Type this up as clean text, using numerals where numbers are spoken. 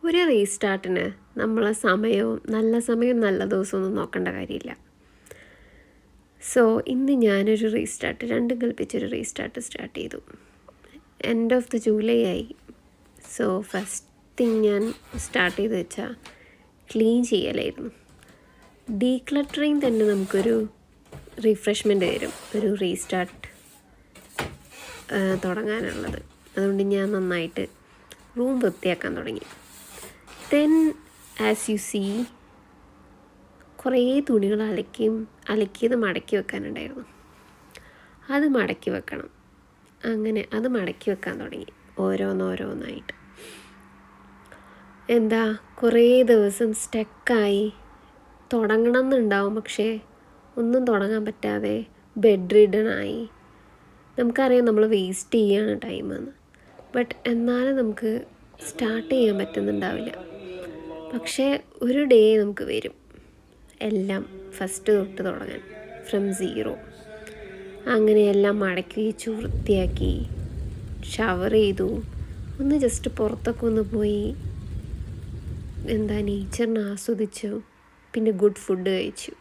ഒരു റീസ്റ്റാർട്ടിന് നമ്മളെ സമയവും നല്ല ദിവസമൊന്നും നോക്കേണ്ട കാര്യമില്ല. സോ ഇന്ന് ഞാനൊരു റീസ്റ്റാർട്ട് രണ്ടും കൽപ്പിച്ചൊരു റീസ്റ്റാർട്ട് സ്റ്റാർട്ട് ചെയ്തു. എൻഡ് ഓഫ് ദി ജൂലൈ ആയി. സോ ഫസ്റ്റ് തിങ് ഞാൻ സ്റ്റാർട്ട് ചെയ്ത് വെച്ചാൽ ക്ലീൻ ചെയ്യലായിരുന്നു. ഡീക്ലട്ടറിങ് തന്നെ നമുക്കൊരു റിഫ്രഷ്മെൻറ്റ് തരും, ഒരു റീസ്റ്റാർട്ട് തുടങ്ങാനുള്ളത്. അതുകൊണ്ട് ഞാൻ നന്നായിട്ട് റൂം വൃത്തിയാക്കാൻ തുടങ്ങി. ദെൻ ആസ് യു സീ കുറേ തുണികൾ അലക്കിയത് മടക്കി വെക്കാനുണ്ടായിരുന്നു. അത് മടക്കി വെക്കണം. അങ്ങനെ അത് മടക്കി വെക്കാൻ തുടങ്ങി ഓരോന്നായിട്ട്. കുറേ ദിവസം സ്റ്റക്കായി തുടങ്ങണം എന്നുണ്ടാവും, പക്ഷേ ഒന്നും തുടങ്ങാൻ പറ്റാതെ ബെഡ് റിഡനായി. നമുക്കറിയാം നമ്മൾ വേസ്റ്റ് ചെയ്യാണ് ടൈമെന്ന്, ബട്ട് എന്നാലും നമുക്ക് സ്റ്റാർട്ട് ചെയ്യാൻ പറ്റുന്നുണ്ടാവില്ല. പക്ഷേ ഒരു ഡേ നമുക്ക് വരും എല്ലാം ഫസ്റ്റ് തൊട്ട് തുടങ്ങാൻ, ഫ്രം സീറോ. അങ്ങനെ എല്ലാം മടക്കി വെച്ചു, വൃത്തിയാക്കി, ഷവർ ചെയ്തു, ഒന്ന് ജസ്റ്റ് പുറത്തൊക്കെ ഒന്ന് പോയി നേച്ചറിനെ ആസ്വദിച്ചു, പിന്നെ ഗുഡ് ഫുഡ് കഴിച്ചു.